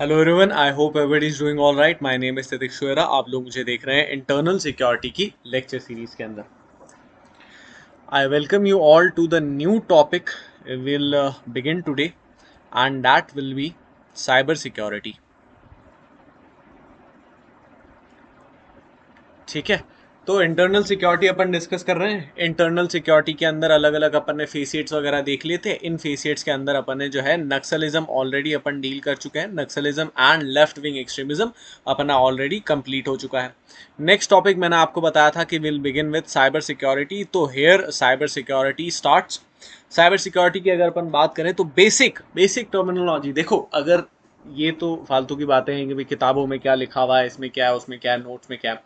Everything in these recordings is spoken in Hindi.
Hello everyone, I hope everybody is doing all right. My name is Satish Shuera. आप लोग मुझे देख रहे हैं इंटरनल सिक्योरिटी की लेक्चर सीरीज के अंदर। I welcome you all to the new topic will begin today and that will be cyber security. ठीक है, तो इंटरनल सिक्योरिटी अपन डिस्कस कर रहे हैं। इंटरनल सिक्योरिटी के अंदर अलग अलग अपन ने फेसिएट्स वगैरह देख लिए थे। इन फेसिएट्स के अंदर अपन ने जो है नक्सलिज्म ऑलरेडी अपन डील कर चुके हैं। Naxalism and left wing extremism अपना ऑलरेडी कंप्लीट हो चुका है। नेक्स्ट टॉपिक मैंने आपको बताया था कि will begin with cyber security. तो here cyber security starts. Cyber security की अगर अपन बात करें तो बेसिक बेसिक टर्मिनोलॉजी देखो। अगर ये तो फालतू की बातें हैं कि भाई किताबों में क्या लिखा हुआ है, इसमें क्या है, उसमें क्या है, नोट्स में क्या है।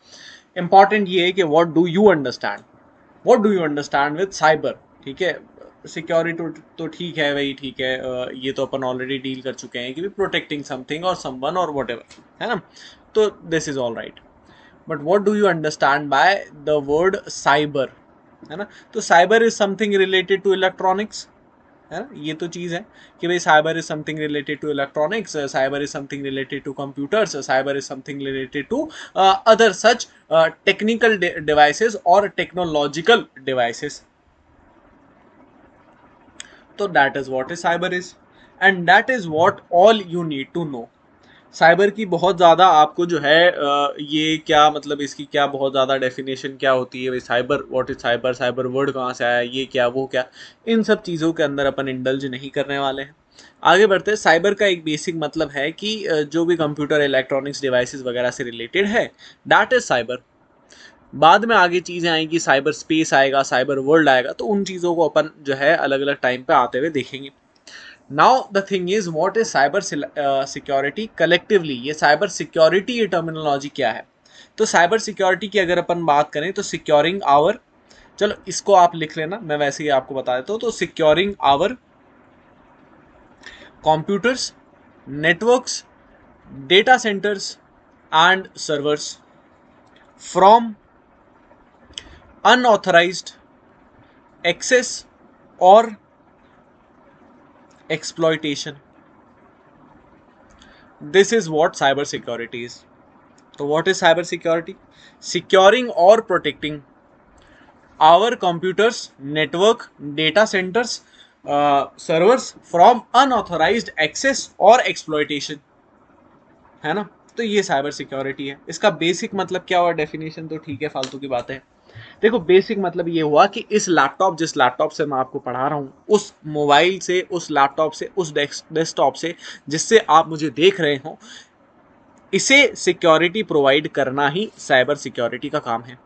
इंपॉर्टेंट ये है कि what do you understand with cyber. ठीक है, सिक्योरिटी तो ठीक है भाई, ठीक है। ये तो अपन ऑलरेडी डील कर चुके हैं कि भी प्रोटेक्टिंग समथिंग और समवन और वट एवर, है ना। तो this is all right, but what do you understand by the word cyber, है ना। तो cyber is something related to electronics, है ना। ये तो चीज़ है कि भाई cyber is something related to electronics, cyber is something related to computers, cyber is something related to other such technical devices और टेक्नोलॉजिकल डिवाइसेस। तो that is what is cyber is and that is what all you need to know. Cyber की बहुत ज़्यादा आपको जो है ये क्या मतलब, इसकी क्या बहुत ज़्यादा डेफिनेशन क्या होती है भाई, cyber what is cyber, cyber word कहाँ से आया, ये क्या वो क्या, इन सब चीज़ों के अंदर अपन इंडल्ज नहीं करने वाले हैं। आगे बढ़ते हैं। साइबर का एक बेसिक मतलब है कि जो भी कंप्यूटर इलेक्ट्रॉनिक्स डिवाइसेस वगैरह से रिलेटेड है, दैट इज साइबर। बाद में आगे चीज़ें आएंगी, साइबर स्पेस आएगा, साइबर वर्ल्ड आएगा, तो उन चीज़ों को अपन जो है अलग अलग टाइम पे आते हुए देखेंगे। Now the thing is what is cyber security collectively. ये साइबर सिक्योरिटी ये टर्मिनोलॉजी क्या है। तो साइबर सिक्योरिटी की अगर अपन बात करें तो सिक्योरिंग आवर, चलो इसको आप लिख लेना, मैं वैसे ही आपको बता देता हूँ। तो securing our computers, networks, data centers and servers from unauthorized access और exploitation. This is what cyber security is. So what is cyber security? Securing or protecting our computers, network, data centers, servers from unauthorized access or exploitation, है ना। तो ये साइबर सिक्योरिटी है। इसका बेसिक मतलब क्या हुआ, डेफिनेशन तो ठीक है, फालतू की बात है। देखो बेसिक मतलब ये हुआ कि इस लैपटॉप, जिस लैपटॉप से मैं आपको पढ़ा रहा हूँ, उस मोबाइल से, उस लैपटॉप से, उस डेस्कटॉप से जिससे आप मुझे देख रहे हो, इसे सिक्योरिटी प्रोवाइड करना ही साइबर सिक्योरिटी का काम है।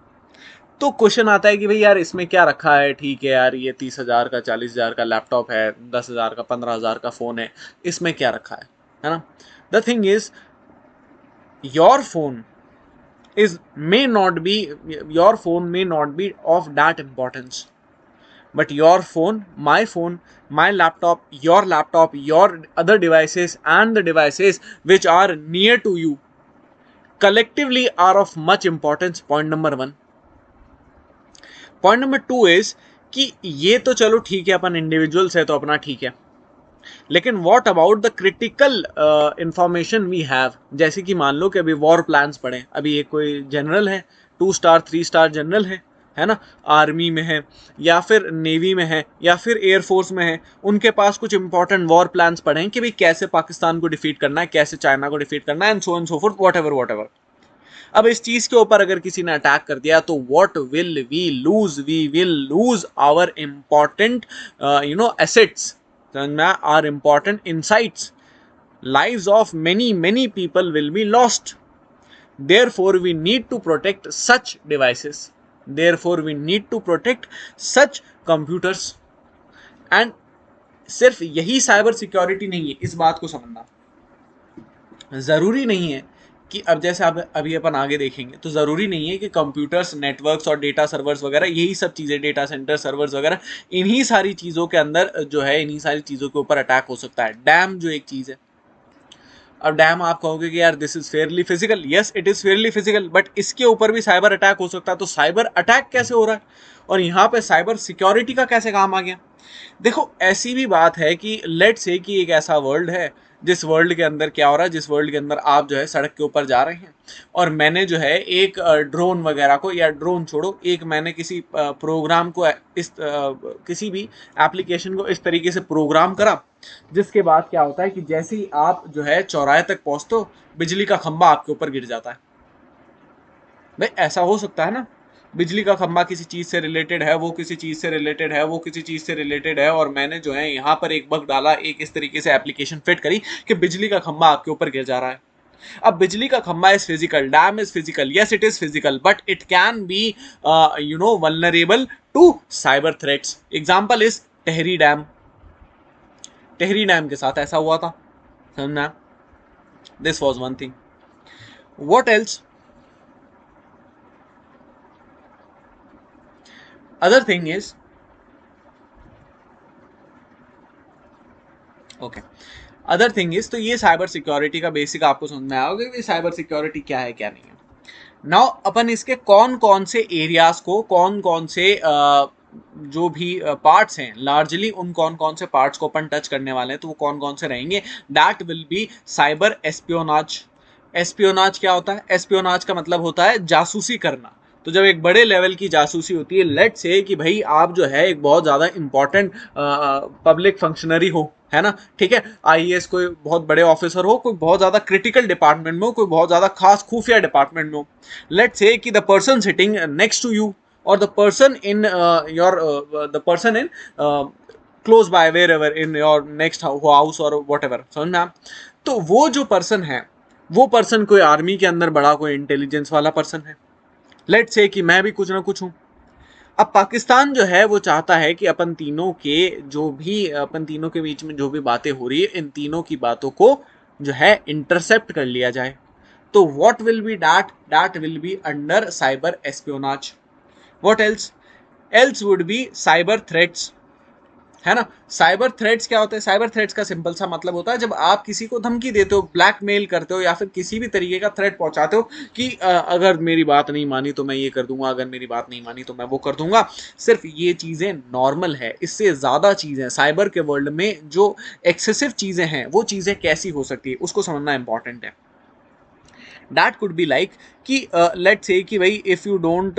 तो क्वेश्चन आता है कि भाई यार इसमें क्या रखा है। ठीक है यार, ये 30,000 का, 40,000 का लैपटॉप है, 10,000 का, 15,000 का फ़ोन है, इसमें क्या रखा है ना। The thing is your phone is may not be your phone may not be of that importance, but your phone, my laptop, your other devices and the devices which are near to you collectively are of much importance. Point number 1. Point number 2 is कि ये तो चलो ठीक है, अपन इंडिविजुअल्स है तो अपना ठीक है, लेकिन what about the critical information we have. जैसे कि मान लो कि अभी वॉर प्लान्स पड़े, अभी एक कोई जनरल है, 2 स्टार 3 स्टार जनरल है ना, आर्मी में है या फिर नेवी में है या फिर एयरफोर्स में है, उनके पास कुछ इंपॉर्टेंट वॉर प्लान्स पड़े हैं कि भाई कैसे पाकिस्तान को डिफीट करना है, कैसे चाइना को डिफीट करना है, and so fourth, what ever. अब इस चीज के ऊपर अगर किसी ने अटैक कर दिया तो what will we lose, we will lose our important assets, are important insights. Lives of many people will be lost. Therefore we need to protect such devices, therefore we need to protect such computers. And सिर्फ यही साइबर सिक्योरिटी नहीं है, इस बात को समझना ज़रूरी नहीं है कि अब जैसे आप अभी अपन आगे देखेंगे तो ज़रूरी नहीं है कि कंप्यूटर्स, नेटवर्क्स और डेटा सर्वर्स वगैरह, यही सब चीज़ें, डेटा सेंटर, सर्वर्स वगैरह, इन्हीं सारी चीज़ों के अंदर जो है, इन्हीं सारी चीज़ों के ऊपर अटैक हो सकता है। डैम जो एक चीज़ है, अब डैम आप कहोगे कि यार this is Fairlie physical, yes it is Fairlie physical, but इसके ऊपर भी साइबर अटैक हो सकता है। तो साइबर अटैक कैसे हो रहा है और यहाँ पे साइबर सिक्योरिटी का कैसे काम आ गया। देखो ऐसी भी बात है कि लेट से कि एक ऐसा वर्ल्ड है जिस वर्ल्ड के अंदर क्या हो रहा है, जिस वर्ल्ड के अंदर आप जो है सड़क के ऊपर जा रहे हैं और मैंने जो है एक ड्रोन वगैरह को, या ड्रोन छोड़ो, एक मैंने किसी प्रोग्राम को किसी भी एप्लीकेशन को इस तरीके से प्रोग्राम करा, जिसके बाद क्या होता है कि जैसे ही आप जो है चौराहे तक पहुंचते हो, बिजली का खंभा आपके ऊपर गिर जाता है। भाई ऐसा हो सकता है ना, बिजली का खंभा किसी चीज से रिलेटेड है, वो किसी चीज से रिलेटेड है, वो किसी चीज से रिलेटेड है, और मैंने जो है यहाँ पर एक बग डाला, एक इस तरीके से एप्लीकेशन फिट करी कि बिजली का खंभा आपके ऊपर गिर जा रहा है। अब बिजली का खंभा is physical, dam is physical, yes it is physical, but it can be vulnerable to cyber threats. Example is Tehri dam. Tehri dam के साथ ऐसा हुआ था, समझना। This was one thing. What else? Other thing is, okay, other thing is, तो ये साइबर सिक्योरिटी का बेसिक आपको समझ में आया होगा कि साइबर सिक्योरिटी क्या है क्या नहीं है। नाउ अपन इसके कौन कौन से एरियाज को, कौन कौन से जो भी पार्ट्स हैं, लार्जली उन कौन कौन से पार्ट्स को अपन टच करने वाले हैं, तो वो कौन कौन से रहेंगे? That will be cyber espionage. Espionage क्या होता है? एस्पियोनाज का मतलब होता है जासूसी करना। तो जब एक बड़े लेवल की जासूसी होती है, लेट से कि भाई आप जो है एक बहुत ज्यादा इंपॉर्टेंट पब्लिक फंक्शनरी हो, है ना, ठीक है, आईएएस कोई बहुत बड़े ऑफिसर हो, कोई बहुत ज्यादा क्रिटिकल डिपार्टमेंट में हो, कोई बहुत ज्यादा खास खुफिया डिपार्टमेंट में हो, लेट से कि the person sitting next to you और the person in the person in close by, wherever, in your next house और वॉट एवर, समझ में आप? तो वो जो पर्सन है, वो पर्सन कोई आर्मी के अंदर बड़ा कोई इंटेलिजेंस वाला पर्सन है, लेट से कि मैं भी कुछ ना कुछ हूं। अब पाकिस्तान जो है वो चाहता है कि अपन तीनों के जो भी, अपन तीनों के बीच में जो भी बातें हो रही है, इन तीनों की बातों को जो है इंटरसेप्ट कर लिया जाए। तो what will be that? That will be under cyber espionage. What else? Else would be cyber threats, है ना। साइबर थ्रेट्स क्या होते हैं? साइबर थ्रेट्स का सिंपल सा मतलब होता है जब आप किसी को धमकी देते हो, ब्लैकमेल करते हो, या फिर किसी भी तरीके का थ्रेट पहुंचाते हो कि अगर मेरी बात नहीं मानी तो मैं ये कर दूंगा, अगर मेरी बात नहीं मानी तो मैं वो कर दूंगा। सिर्फ ये चीजें नॉर्मल है, इससे ज्यादा चीजें साइबर के वर्ल्ड में जो एक्सेसिव चीजें हैं, वो चीजें कैसी हो सकती है उसको समझना इंपॉर्टेंट है। that could be like कि let's say कि भाई if you don't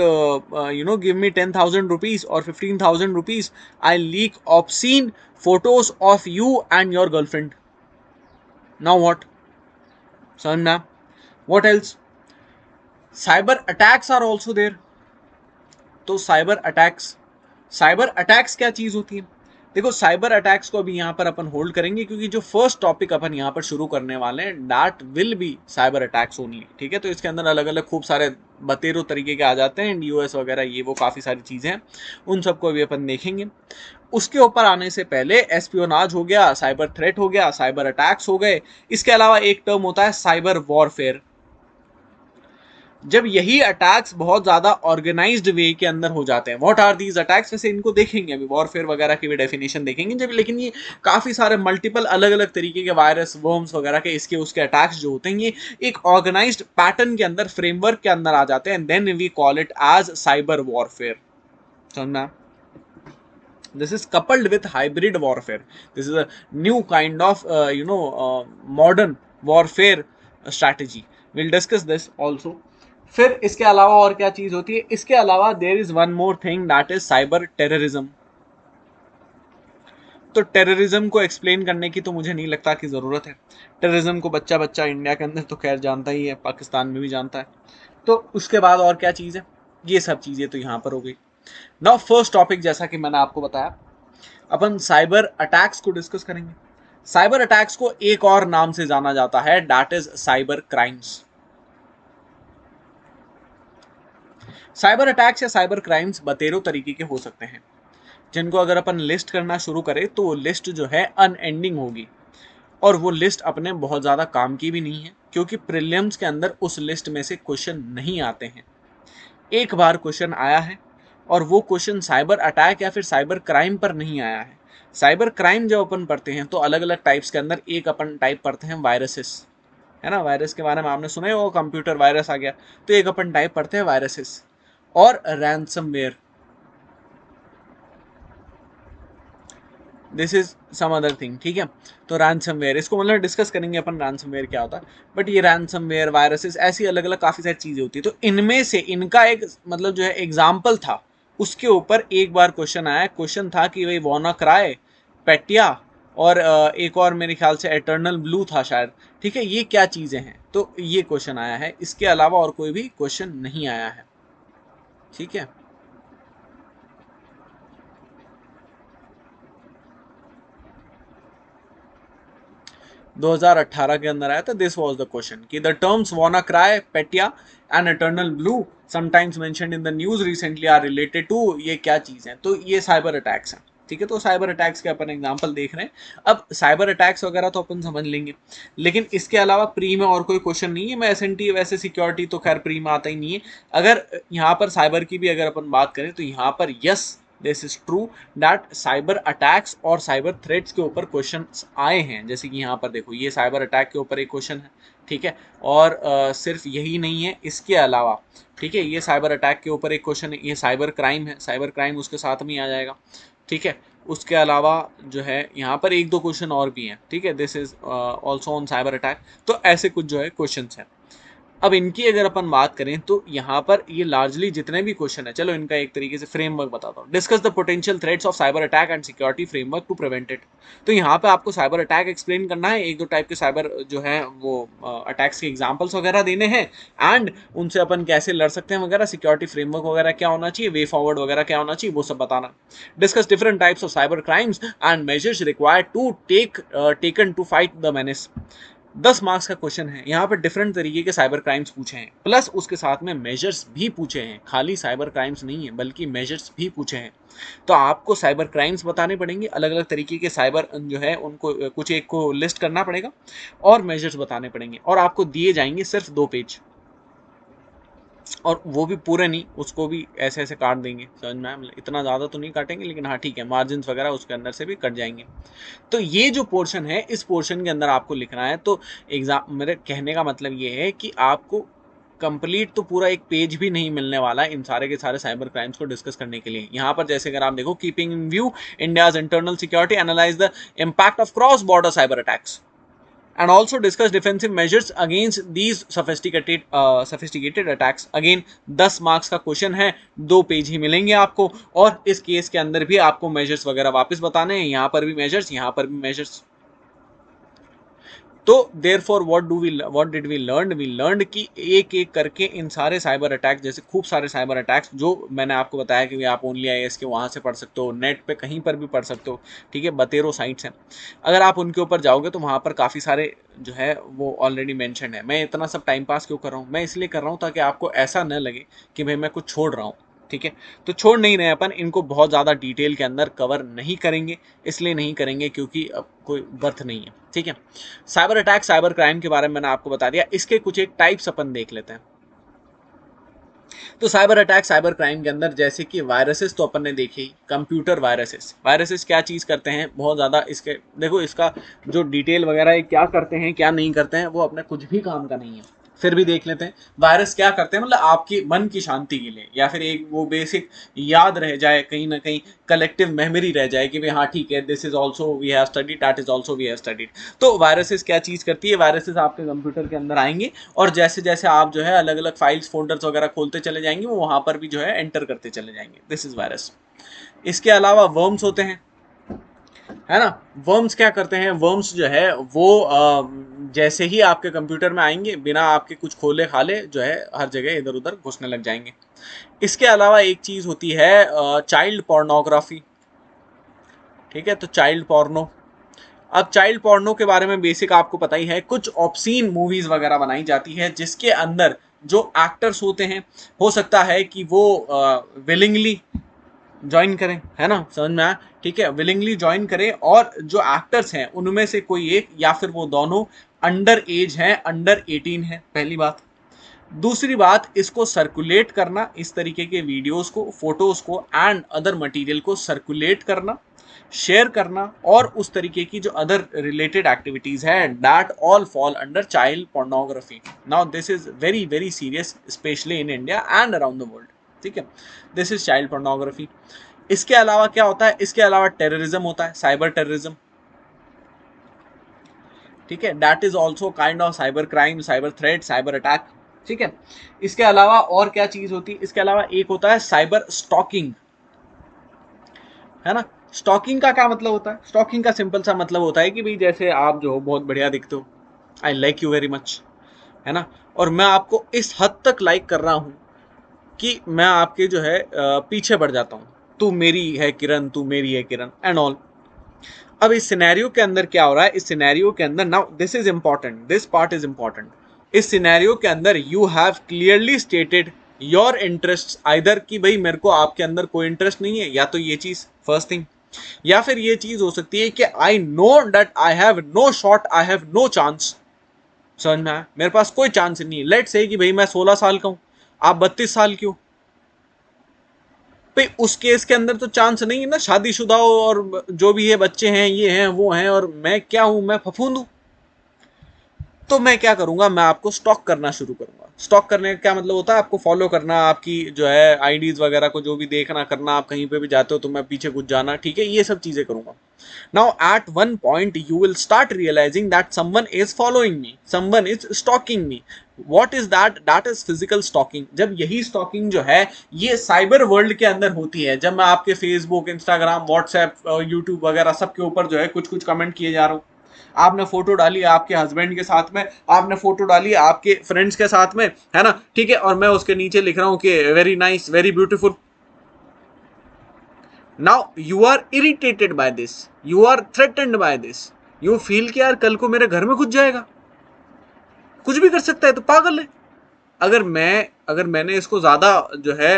give me 10,000 rupees or 15,000 rupees, I leak obscene photos of you and your girlfriend. Now what? समझ में? What else? Cyber attacks are also there. तो साइबर अटैक्स क्या चीज होती है? देखो, साइबर अटैक्स को अभी यहाँ पर अपन होल्ड करेंगे क्योंकि जो फर्स्ट टॉपिक अपन यहाँ पर शुरू करने वाले हैं, that will be cyber attacks only, ठीक है। तो इसके अंदर अलग अलग खूब सारे बतेरों तरीके के आ जाते हैं, डीओएस वगैरह, ये वो काफी सारी चीजें हैं, उन सबको अभी अपन देखेंगे। उसके ऊपर आने से पहले एस्पियोनाज हो गया, साइबर थ्रेट हो गया, साइबर अटैक्स हो गए, इसके अलावा एक टर्म होता है साइबर वॉरफेयर। जब यही अटैक्स बहुत ज्यादा ऑर्गेनाइज्ड वे के अंदर हो जाते हैं, व्हाट आर दीज अटैक्स, वैसे इनको देखेंगे अभी, वॉरफेयर वगैरह की भी डेफिनेशन देखेंगे जब, लेकिन ये काफी सारे मल्टीपल अलग अलग तरीके के वायरस, वर्म्स वगैरह के इसके उसके अटैक्स जो होते हैं, ये एक ऑर्गेनाइज्ड पैटर्न के अंदर, फ्रेमवर्क के अंदर आ जाते हैं, then we call it as cyber warfare. समझना? This is coupled with hybrid warfare. This is a new kind of modern warfare strategy. We'll discuss this also. फिर इसके अलावा और क्या चीज होती है? इसके अलावा there is one more thing, that is cyber terrorism. तो टेररिज्म को एक्सप्लेन करने की तो मुझे नहीं लगता कि जरूरत है। टेररिज्म को बच्चा बच्चा इंडिया के अंदर तो खैर जानता ही है, पाकिस्तान में भी जानता है। तो उसके बाद और क्या चीज है? ये सब चीजें तो यहां पर हो गई। नाउ फर्स्ट टॉपिक, जैसा कि मैंने आपको बताया, अपन साइबर अटैक्स को डिस्कस करेंगे। साइबर अटैक्स को एक और नाम से जाना जाता है, that is cyber crimes. Cyber attacks या साइबर क्राइम्स बतेरों तरीके के हो सकते हैं, जिनको अगर अपन लिस्ट करना शुरू करें तो वो लिस्ट जो है अनएंडिंग होगी, और वो लिस्ट अपने बहुत ज़्यादा काम की भी नहीं है, क्योंकि प्रीलिम्स के अंदर उस लिस्ट में से क्वेश्चन नहीं आते हैं। एक बार क्वेश्चन आया है, और वो क्वेश्चन साइबर अटैक या फिर साइबर क्राइम पर नहीं आया है। साइबर क्राइम जब अपन पढ़ते हैं तो अलग अलग टाइप्स के अंदर एक अपन टाइप पढ़ते हैं वायरसेस, है ना। वायरस के बारे में आपने सुना है, वो कंप्यूटर वायरस आ गया, तो एक अपन टाइप पढ़ते हैं वायरसेस और ransomware. This is some other thing, ठीक है। तो रैंसमवेयर, इसको मतलब डिस्कस करेंगे अपन रैंसमवेयर क्या होता है, बट ये रैंसमवेयर, वायरसेस, ऐसी अलग अलग काफ़ी सारी चीज़ें होती है। तो इनमें से इनका एक मतलब जो है एग्जाम्पल था, उसके ऊपर एक बार क्वेश्चन आया। क्वेश्चन था कि भाई WannaCry, पेटिया और एक और मेरे ख्याल से एटर्नल ब्लू था शायद, ठीक है, ये क्या चीज़ें हैं। तो ये क्वेश्चन आया है, इसके अलावा और कोई भी क्वेश्चन नहीं आया है, ठीक है। 2018 के अंदर आया था। दिस वाज द क्वेश्चन कि the terms WannaCry, Petya and eternal blue sometimes mentioned in the news recently are related to, ये क्या चीज है। तो ये साइबर अटैक्स हैं, ठीक है। तो साइबर अटैक्स के अपन एग्जांपल देख रहे हैं। अब साइबर अटैक्स वगैरह तो अपन समझ लेंगे, लेकिन इसके अलावा प्री में और कोई क्वेश्चन नहीं है। मैं एसएनटी वैसे सिक्योरिटी तो खैर प्री में आता ही नहीं है। अगर यहाँ पर साइबर की भी अगर अपन बात करें तो यहाँ पर yes, this is true that cyber attacks और साइबर थ्रेट्स के ऊपर क्वेश्चन आए हैं। जैसे कि यहाँ पर देखो, ये साइबर अटैक के ऊपर एक क्वेश्चन है, ठीक है। और सिर्फ यही नहीं है, इसके अलावा, ठीक है, ये साइबर अटैक के ऊपर एक क्वेश्चन है, ये साइबर क्राइम है, साइबर क्राइम उसके साथ में आ जाएगा, ठीक है। उसके अलावा जो है यहाँ पर एक दो क्वेश्चन और भी हैं, ठीक है। This is also on cyber attack. तो ऐसे कुछ जो है क्वेश्चन हैं। अब इनकी अगर अपन बात करें तो यहाँ पर ये लार्जली जितने भी क्वेश्चन है, चलो इनका एक तरीके से फ्रेमवर्क बताता हूँ। Discuss the potential threats of cyber attack and security framework to prevent it. तो यहाँ पे आपको साइबर अटैक एक्सप्लेन करना है, एक दो टाइप के साइबर जो है वो अटैक्स के एग्जाम्पल्स वगैरह देने हैं, एंड उनसे अपन कैसे लड़ सकते हैं वगैरह, सिक्योरिटी फ्रेमवर्क वगैरह क्या होना चाहिए, वे फॉरवर्ड वगैरह क्या होना चाहिए, वो सब बताना। Discuss different types of cyber crimes and measures required to taken to fight the menace. 10 marks का क्वेश्चन है। यहाँ पर डिफरेंट तरीके के साइबर क्राइम्स पूछे हैं, प्लस उसके साथ में मेजर्स भी पूछे हैं। खाली साइबर क्राइम्स नहीं है, बल्कि मेजर्स भी पूछे हैं। तो आपको साइबर क्राइम्स बताने पड़ेंगे, अलग अलग तरीके के साइबर जो है उनको कुछ एक को लिस्ट करना पड़ेगा, और मेजर्स बताने पड़ेंगे, और आपको दिए जाएंगे सिर्फ 2 पेज, और वो भी पूरे नहीं, उसको भी ऐसे ऐसे काट देंगे, समझ में आया। इतना ज़्यादा तो नहीं काटेंगे, लेकिन हाँ ठीक है, मार्जिन वगैरह उसके अंदर से भी कट जाएंगे। तो ये जो पोर्शन है, इस पोर्शन के अंदर आपको लिखना है। तो एग्जाम, मेरे कहने का मतलब ये है कि आपको कंप्लीट तो पूरा एक पेज भी नहीं मिलने वाला है इन सारे के सारे साइबर क्राइम्स को डिस्कस करने के लिए। यहाँ पर जैसे अगर आप देखो, keeping in view India's internal security, analyse the impact of cross border cyber attacks and also discuss defensive measures against these sophisticated attacks. Again 10 marks का क्वेश्चन है, 2 पेज ही मिलेंगे आपको, और इस केस के अंदर भी आपको मेजर्स वगैरह वापस बताने हैं। यहाँ पर भी मेजर्स, यहाँ पर भी मेजर्स। तो therefore what did we learn कि एक एक करके इन सारे साइबर अटैक, जैसे खूब सारे साइबर अटैक्स जो मैंने आपको बताया कि आप ओनली IAS के वहाँ से पढ़ सकते हो, नेट पे कहीं पर भी पढ़ सकते हो, ठीक है, बतेरो साइट्स हैं। अगर आप उनके ऊपर जाओगे तो वहाँ पर काफ़ी सारे जो है वो ऑलरेडी मैंशनड है। मैं इतना सब टाइम पास क्यों कर रहा हूँ, मैं इसलिए कर रहा हूँ ताकि आपको ऐसा न लगे कि भाई मैं कुछ छोड़ रहा हूँ, ठीक है। तो छोड़ नहीं रहे अपन, इनको बहुत ज़्यादा डिटेल के अंदर कवर नहीं करेंगे, इसलिए नहीं करेंगे क्योंकि अब कोई बर्थ नहीं है, ठीक है। साइबर अटैक, साइबर क्राइम के बारे में मैंने आपको बता दिया। इसके कुछ एक टाइप्स अपन देख लेते हैं। तो साइबर अटैक, साइबर क्राइम के अंदर जैसे कि वायरसेस तो अपन ने देखे ही, कंप्यूटर वायरसेस। वायरसेस क्या चीज़ करते हैं, बहुत ज़्यादा इसके देखो, इसका जो डिटेल वगैरह है, क्या करते हैं क्या नहीं करते हैं, वो अपने कुछ भी काम का नहीं है, फिर भी देख लेते हैं। वायरस क्या करते हैं, मतलब आपकी मन की शांति के लिए, या फिर एक वो बेसिक याद रह जाए, कहीं ना कहीं कलेक्टिव मेमोरी रह जाए कि भाई हाँ ठीक है, this is also we have studied, that is also we have studied. तो वायरसेस क्या चीज़ करती है, वायरसेस आपके कंप्यूटर के अंदर आएंगे, और जैसे जैसे आप जो है अलग अलग फाइल्स फोल्डर्स वगैरह खोलते चले जाएंगे, वो वहाँ पर भी जो है एंटर करते चले जाएंगे। This is virus. इसके अलावा वर्म्स होते हैं, है ना। वर्म्स क्या करते हैं, वर्म्स जो है वो जैसे ही आपके कंप्यूटर में आएंगे, बिना आपके कुछ खोले खाले जो है हर जगह इधर उधर घुसने लग जाएंगे। इसके अलावा एक चीज़ होती है चाइल्ड पोर्नोग्राफी, ठीक है। तो चाइल्ड पोर्नो, अब चाइल्ड पोर्नो के बारे में बेसिक आपको पता ही है, कुछ ऑब्सीन मूवीज वगैरह बनाई जाती है जिसके अंदर जो एक्टर्स होते हैं, हो सकता है कि वो विलिंगली ज्वाइन करें, है ना, समझ में आया, ठीक है, विलिंगली ज्वाइन करें, और जो एक्टर्स हैं उनमें से कोई एक या फिर वो दोनों अंडर एज हैं, अंडर 18 है, पहली बात। दूसरी बात, इसको सर्कुलेट करना, इस तरीके के वीडियोस को, फोटोज को एंड अदर मटेरियल को सर्कुलेट करना, शेयर करना, और उस तरीके की जो अदर रिलेटेड एक्टिविटीज है, that all fall under child pornography. Now this is very very serious, specially in India and around the world, ठीक है। This is child pornography. इसके अलावा क्या होता है, इसके अलावा टेररिज्म होता है, साइबर टेररिज्म, ठीक है, that is also kind of cyber crime, cyber threat, cyber attack, ठीक है। इसके अलावा और क्या चीज होती है, इसके अलावा एक होता है साइबर स्टॉकिंग, है ना। स्टॉकिंग का क्या मतलब होता है, स्टॉकिंग का सिंपल सा मतलब होता है कि भाई जैसे आप जो हो बहुत बढ़िया दिखते हो, I like you very much, है ना, और मैं आपको इस हद तक लाइक कर रहा हूं कि मैं आपके जो है पीछे पड़ जाता हूं, तू मेरी है किरण, तू मेरी है किरण एंड ऑल। अब इस सिनेरियो के अंदर क्या हो रहा है, इस सिनेरियो के अंदर, now this is important, this part is important, इस सिनेरियो के अंदर you have clearly stated your interest, either कि भाई मेरे को आपके अंदर कोई इंटरेस्ट नहीं है, या तो ये चीज फर्स्ट थिंग, या फिर ये चीज हो सकती है कि I know that I have no shot, I have no chance, समझ में आया, मेरे पास कोई चांस नहीं है। लेट से कि भाई मैं 16 साल का हूं, आप 32 साल की हो, भाई उस केस के अंदर तो चांस नहीं है ना, शादीशुदा हो और जो भी है बच्चे हैं, ये हैं वो हैं, और मैं क्या हूं, मैं फफूंद हूं। तो मैं क्या करूंगा, मैं आपको स्टॉक करना शुरू करूंगा। स्टॉक करने का क्या मतलब होता है, आपको फॉलो करना, आपकी जो है आईडीज वगैरह को जो भी देखना करना, आप कहीं पे भी जाते हो तो मैं पीछे घुस जाना, ठीक है, ये सब चीजें करूंगा। Now at one point you will start realising that someone is following me, someone is stalking me. What is that, that is physical stalking. जब यही स्टॉकिंग जो है ये साइबर वर्ल्ड के अंदर होती है, जब मैं आपके फेसबुक, इंस्टाग्राम, व्हाट्सएप, यूट्यूब वगैरह सबके ऊपर जो है कुछ कुछ कमेंट किए जा रहा हूँ, आपने फोटो डाली आपके हस्बैंड के साथ में, आपने फोटो डाली आपके फ्रेंड्स के साथ में, है ना, ठीक है, और मैं उसके नीचे लिख रहा हूं कि very nice, very beautiful. Now you are irritated by this, you are threatened by this, you feel कि यार कल को मेरे घर में घुस जाएगा, कुछ भी कर सकता है, तो पागल है। अगर मैंने इसको ज्यादा जो है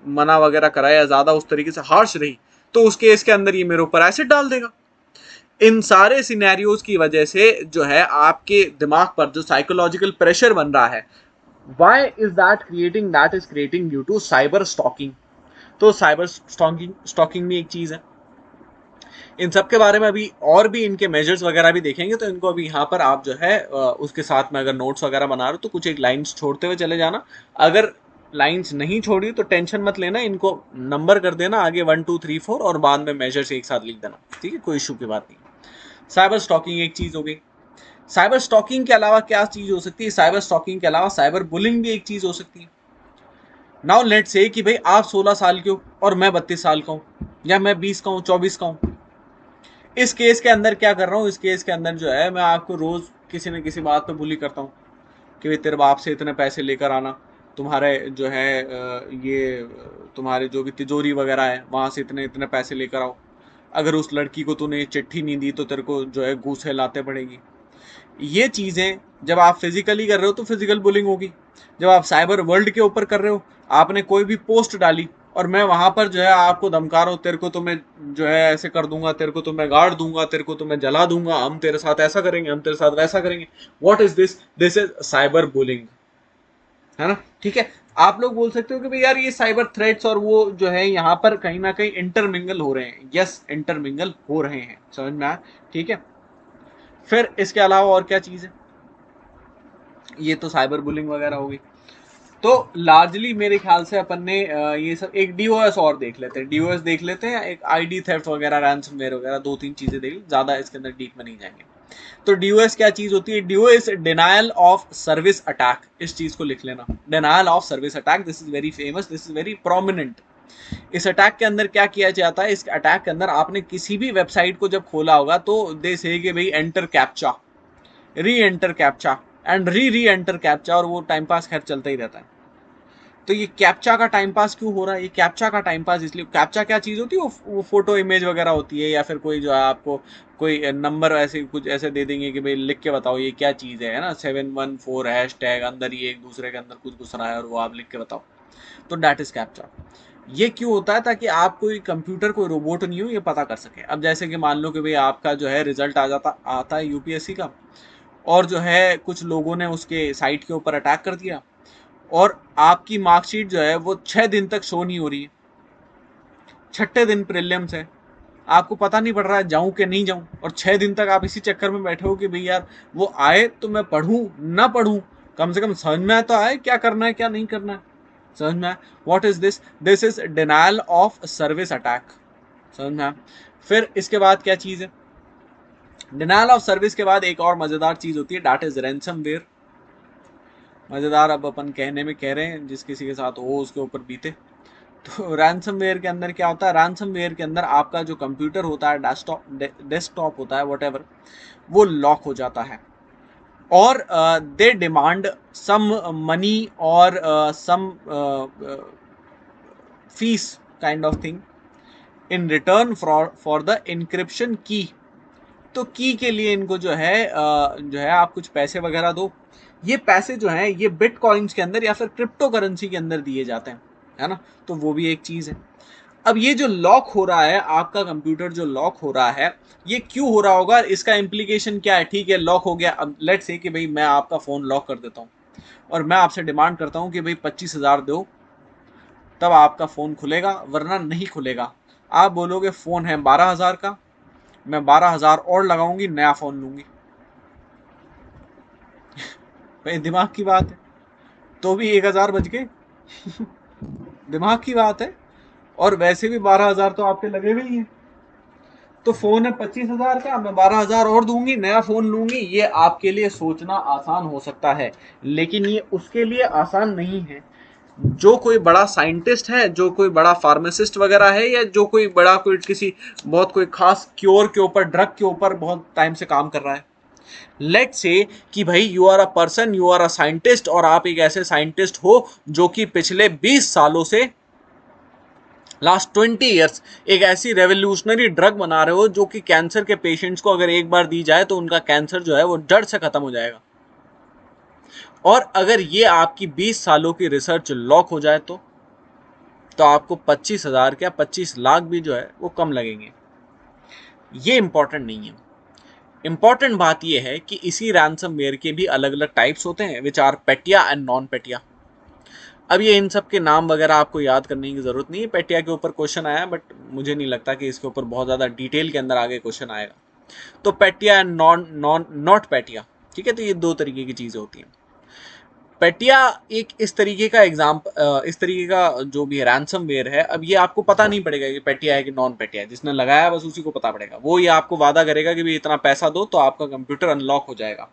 मना वगैरह कराया, ज्यादा उस तरीके से हार्श रही, तो उस केस के अंदर ये मेरे ऊपर एसिड डाल देगा। इन सारे सिनेरियोज की वजह से जो है आपके दिमाग पर जो साइकोलॉजिकल प्रेशर बन रहा है, why is that creating, that is creating due to cyber stalking. तो साइबर स्टॉकिंग, स्टॉकिंग भी एक चीज है। इन सब के बारे में अभी और भी इनके मेजर्स वगैरह भी देखेंगे, तो इनको अभी यहाँ पर आप जो है उसके साथ में अगर नोट्स वगैरह बना रहे हो तो कुछ एक लाइंस छोड़ते हुए चले जाना। अगर लाइंस नहीं छोड़ी तो टेंशन मत लेना, इनको नंबर कर देना आगे 1 2 3 4 और बाद में मेजर्स एक साथ लिख देना, ठीक है, कोई इशू की बात नहीं। साइबर स्टॉकिंग एक चीज हो गई। साइबर स्टॉकिंग के अलावा क्या चीज हो सकती है, साइबर स्टॉकिंग के अलावा साइबर बुलिंग भी एक चीज हो सकती है। नाउ लेट से कि भाई आप 16 साल के हो और मैं 32 साल का हूं, या मैं 20 का हूं, 24 का हूं। इस केस के अंदर क्या कर रहा हूं, इस केस के अंदर जो है मैं आपको रोज किसी न किसी बात पे बुली करता हूं कि भाई तेरे बाप से इतने पैसे लेकर आना, तुम्हारे जो है ये तुम्हारे जो भी तिजोरी वगैरह है वहां से इतने इतने पैसे लेकर आओ, अगर उस लड़की को तूने चिट्ठी नहीं दी तो तेरे को जो है घूसे लाते पड़ेगी। ये चीजें जब आप फिजिकली कर रहे हो तो फिजिकल बुलिंग होगी। जब आप साइबर वर्ल्ड के ऊपर कर रहे हो, आपने कोई भी पोस्ट डाली और मैं वहां पर जो है आपको धमका रहा हूं, तेरे को तो मैं जो है ऐसे कर दूंगा, तेरे को तो मैं गाड़ दूंगा, तेरे को तो मैं जला दूंगा, हम तेरे साथ ऐसा करेंगे, हम तेरे साथ वैसा करेंगे। What is this, this is cyber bullying, है ना, ठीक है। आप लोग बोल सकते हो कि भाई यार ये साइबर थ्रेट्स और वो जो है यहाँ पर कहीं ना कहीं इंटरमिंगल हो रहे हैं। यस, इंटरमिंगल हो रहे हैं, समझ में आया, ठीक है। फिर इसके अलावा और क्या चीज है, ये तो साइबर बुलिंग वगैरह हो गई। तो लार्जली मेरे ख्याल से अपन ने ये सब, एक डीओएस और देख लेते हैं, डीओएस देख लेते हैं, एक आईडी थेफ्ट वगैरह, रैंसमवेयर वगैरह, दो तीन चीजें देख, ज्यादा इसके अंदर डीप में नहीं जाएंगे। तो डीओएस क्या चीज होती है, DOS denial of service attack, इस चीज को लिख लेना, denial of service attack, this is very famous, this is very prominent. इस अटैक के अंदर क्या किया जाता है, इस अटैक के अंदर आपने किसी भी वेबसाइट को जब खोला होगा तो दे से कि भाई एंटर कैप्चा, री enter captcha and re enter captcha, और वो टाइम पास खैर चलता ही रहता है। तो ये कैप्चा का टाइम पास क्यों हो रहा है, ये कैप्चा का टाइम पास इसलिए, कैप्चा क्या चीज होती है, वो फोटो इमेज वगैरह होती है, या फिर कोई जो है आपको कोई नंबर ऐसे कुछ ऐसे दे देंगे कि भाई लिख के बताओ ये क्या चीज है ना, 714 हैश टैग, अंदर ही एक दूसरे के अंदर कुछ घुस रहा है और वो आप लिख के बताओ, तो दैट इज कैप्चा। ये क्यों होता है, ताकि आप कोई कंप्यूटर, कोई रोबोट नहीं हो, ये पता कर सके। अब जैसे कि मान लो कि भाई आपका जो है रिजल्ट आता है यूपीएससी का, और जो है कुछ लोगों ने उसके साइट के ऊपर अटैक कर दिया, और आपकी मार्कशीट जो है वो 6 दिन तक शो नहीं हो रही है, छठे दिन प्रीलिम्स है, आपको पता नहीं पड़ रहा है जाऊं कि नहीं जाऊं, और 6 दिन तक आप इसी चक्कर में बैठे हो कि भाई यार वो आए तो मैं पढ़ूं ना पढ़ूं, कम से कम समझ में तो आए क्या करना है क्या नहीं करना है, समझ में? What is this? This is denial of service attack. समझ में? फिर इसके बाद क्या चीज है? डिनायल ऑफ सर्विस के बाद एक और मजेदार चीज होती है, दैट इज रैंसमवेयर। मजेदार अब अपन कहने में कह रहे हैं, जिस किसी के साथ हो उसके ऊपर बीते। तो रैंसमवेयर के अंदर क्या होता है? रैंसमवेयर के अंदर आपका जो कंप्यूटर होता है, डेस्कटॉप होता है, व्हाटएवर, वो लॉक हो जाता है और दे डिमांड सम मनी और some fees kind of thing in return for the encryption की। तो की के लिए इनको जो है आप कुछ पैसे वगैरह दो। ये पैसे जो हैं ये बिटकॉइंस के अंदर या फिर क्रिप्टो करेंसी के अंदर दिए जाते हैं, है ना? तो वो भी एक चीज है। अब ये जो लॉक हो रहा है, आपका कंप्यूटर जो लॉक हो रहा है, ये क्यों हो रहा होगा? इसका इम्प्लीकेशन क्या है? ठीक है, लॉक हो गया। अब लेट्स से कि भाई मैं आपका फोन लॉक कर देता हूँ और मैं आपसे डिमांड करता हूँ कि भाई 25,000 दो, तब आपका फोन खुलेगा, वरना नहीं खुलेगा। आप बोलोगे फोन है 12,000 का, मैं 12,000 और लगाऊंगी, नया फोन लूंगी। भाई दिमाग की बात है, तो भी 1,000 बच गए। दिमाग की बात है। और वैसे भी 12,000 तो आपके लगे हुए ही हैं। तो फोन है 25,000 का, मैं 12,000 और दूंगी, नया फोन लूंगी। ये आपके लिए सोचना आसान हो सकता है, लेकिन ये उसके लिए आसान नहीं है जो कोई बड़ा साइंटिस्ट है, जो कोई बड़ा फार्मासिस्ट वगैरह है, या जो कोई बड़ा कोई किसी बहुत कोई खास क्योर के ऊपर, ड्रग के ऊपर बहुत टाइम से काम कर रहा है। लेट से कि भाई you are a person, you are a scientist, और आप एक ऐसे साइंटिस्ट हो जो कि पिछले 20 सालों से, लास्ट 20 ईयर्स, एक ऐसी रेवोल्यूशनरी ड्रग बना रहे हो जो कि कैंसर के पेशेंट्स को अगर एक बार दी जाए तो उनका कैंसर जो है वो जड़ से खत्म हो जाएगा। और अगर ये आपकी 20 सालों की रिसर्च लॉक हो जाए तो आपको 25,000 क्या 25 लाख भी जो है वो कम लगेंगे। ये इंपॉर्टेंट नहीं है। इंपॉर्टेंट बात यह है कि इसी रैंसमवेयर के भी अलग अलग टाइप्स होते हैं, विच आर पेटिया एंड नॉन पेटिया। अब ये इन सब के नाम वगैरह आपको याद करने की जरूरत नहीं है। पेटिया के ऊपर क्वेश्चन आया, बट मुझे नहीं लगता कि इसके ऊपर बहुत ज्यादा डिटेल के अंदर आगे क्वेश्चन आएगा। तो पेटिया एंड नॉन नॉन नॉट पेटिया, ठीक है? तो ये दो तरीके की चीजें होती हैं। पेटिया एक इस तरीके का इस तरीके का जो भी रैंसमवेयर है। अब ये आपको पता नहीं पड़ेगा कि पेटिया है कि नॉन पेटिया है, जिसने लगाया बस उसी को पता पड़ेगा। वो ये आपको वादा करेगा कि भाई इतना पैसा दो तो आपका कंप्यूटर अनलॉक हो जाएगा,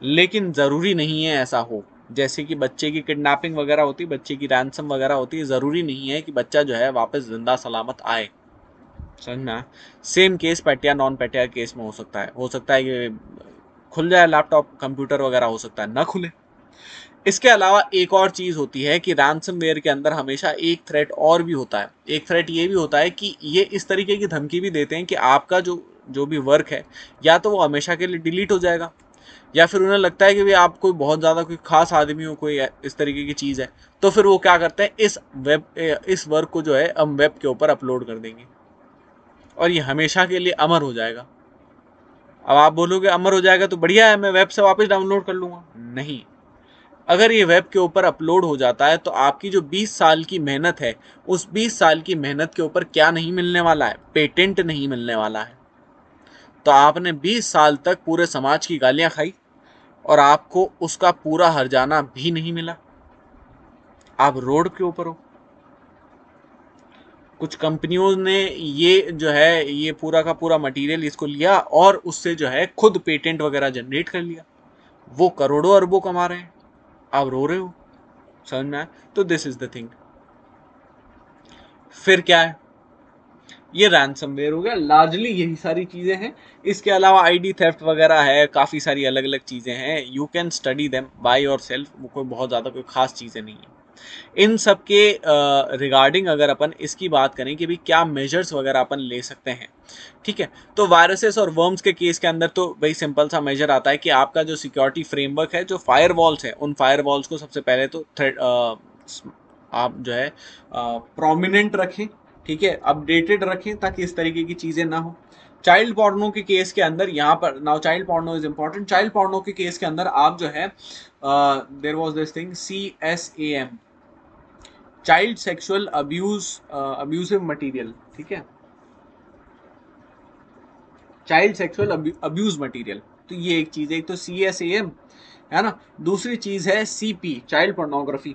लेकिन जरूरी नहीं है ऐसा हो। जैसे कि बच्चे की किडनैपिंग वगैरह होती है, बच्चे की रैंसम वगैरह होती है, जरूरी नहीं है कि बच्चा जो है वापस जिंदा सलामत आए। समझ में? सेम केस पेटिया नॉन पेटिया केस में हो सकता है। हो सकता है कि खुल जाए लैपटॉप, कंप्यूटर वगैरह, हो सकता है ना खुले। इसके अलावा एक और चीज होती है कि रैंसमवेयर के अंदर हमेशा एक थ्रेट और भी होता है। एक थ्रेट ये भी होता है कि ये इस तरीके की धमकी भी देते हैं कि आपका जो जो भी वर्क है, या तो वो हमेशा के लिए डिलीट हो जाएगा, या फिर उन्हें लगता है कि भाई आप कोई बहुत ज़्यादा कोई खास आदमी हो, कोई इस तरीके की चीज़ है, तो फिर वो क्या करते हैं, इस वर्क को जो है हम वेब के ऊपर अपलोड कर देंगे और ये हमेशा के लिए अमर हो जाएगा। अब आप बोलोगे अमर हो जाएगा तो बढ़िया है, मैं वेब से वापस डाउनलोड कर लूँगा। नहीं, अगर ये वेब के ऊपर अपलोड हो जाता है तो आपकी जो 20 साल की मेहनत है, उस 20 साल की मेहनत के ऊपर क्या नहीं मिलने वाला है? पेटेंट नहीं मिलने वाला है। तो आपने 20 साल तक पूरे समाज की गालियां खाई और आपको उसका पूरा हर्जाना भी नहीं मिला। आप रोड के ऊपर हो। कुछ कंपनियों ने ये जो है ये पूरा का पूरा मटेरियल इसको लिया और उससे जो है खुद पेटेंट वगैरह जनरेट कर लिया। वो करोड़ों अरबों कमा रहे हैं, आप रो रहे हो। समझ में आया? तो दिस इज द थिंग। फिर क्या है? ये रैंसमवेयर हो गया। लार्जली यही सारी चीजें हैं। इसके अलावा आईडी थेफ्ट वगैरह है, काफी सारी अलग अलग चीजें हैं। You can study them by your self. वो कोई बहुत ज्यादा कोई खास चीजें नहीं है। इन सब के रिगार्डिंग अगर अपन इसकी बात करें कि भाई क्या मेजर्स वगैरह अपन ले सकते हैं, ठीक है? तो वायरसेस और वर्म्स के केस के अंदर तो भाई सिंपल सा मेजर आता है कि आपका जो सिक्योरिटी फ्रेमवर्क है, जो फायरवॉल्स है, उन फायरवॉल्स को सबसे पहले तो थ्रेड आप जो है प्रोमिनेंट रखें, ठीक है, अपडेटेड रखें, ताकि इस तरीके की चीजें ना हो। चाइल्ड पोर्नो के केस के अंदर यहाँ पर now child porno is important. Child porno के केस के अंदर आप जो है there was this thing CSAM, child sexual abusive material, ठीक है, चाइल्ड सेक्सुअल अब्यूज मटेरियल। तो ये एक चीज है, एक तो CSAM है ना, दूसरी चीज है CP, चाइल्ड पोर्नोग्राफी।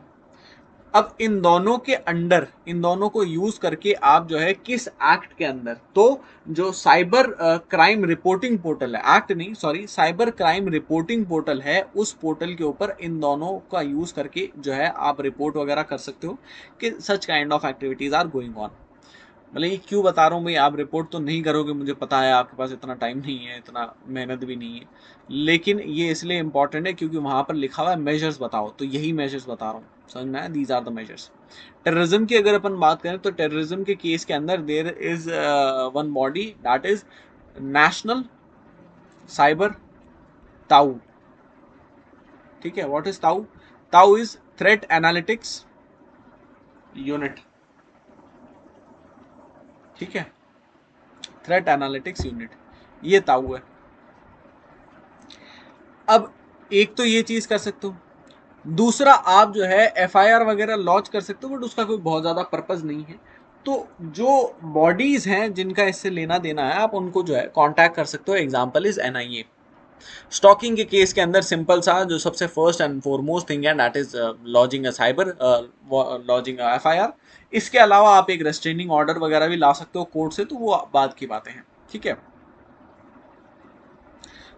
अब इन दोनों के अंडर, इन दोनों को यूज करके आप जो है किस एक्ट के अंदर, तो जो साइबर क्राइम रिपोर्टिंग पोर्टल है, एक्ट नहीं sorry, cyber crime reporting portal है, उस पोर्टल के ऊपर इन दोनों का यूज करके जो है आप रिपोर्ट वगैरह कर सकते हो कि such kind of activities are going on. मतलब ये क्यों बता रहा हूँ भाई, आप रिपोर्ट तो नहीं करोगे, मुझे पता है आपके पास इतना टाइम नहीं है, इतना मेहनत भी नहीं है, लेकिन ये इसलिए इंपॉर्टेंट है क्योंकि वहां पर लिखा हुआ है मेजर्स बताओ, तो यही मेजर्स बता रहा हूँ, समझ में आया, these are the measures. Terrorism की अगर अपन बात करें तो टेररिज्म के केस के अंदर there is one body that is national cyber TAU. ठीक है, what is TAU? TAU is threat analytics unit. ठीक है, थ्रेट एनालिटिक्स यूनिट, ये ताउ है। अब एक तो ये चीज कर सकते हो, दूसरा आप जो है एफआईआर वगैरह लॉन्च कर सकते हो, बट उसका कोई बहुत ज्यादा पर्पस नहीं है। तो जो बॉडीज हैं जिनका इससे लेना देना है, आप उनको जो है कांटेक्ट कर सकते हो। Example is NIA. स्टॉकिंग के केस के अंदर सिंपल सा जो सबसे फर्स्ट एंड फॉरमोस्ट थिंग है that is lodging a cyber, lodging a FIR. इसके अलावा आप एक रेस्ट्रेनिंग ऑर्डर वगैरह भी ला सकते हो कोर्ट से, तो वो बाद की बातें हैं। ठीक है,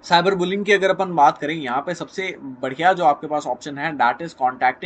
साइबर बुलिंग की अगर अपन बात करें, यहाँ पे सबसे बढ़िया जो आपके पास ऑप्शन है दैट इज कॉन्टैक्टिंग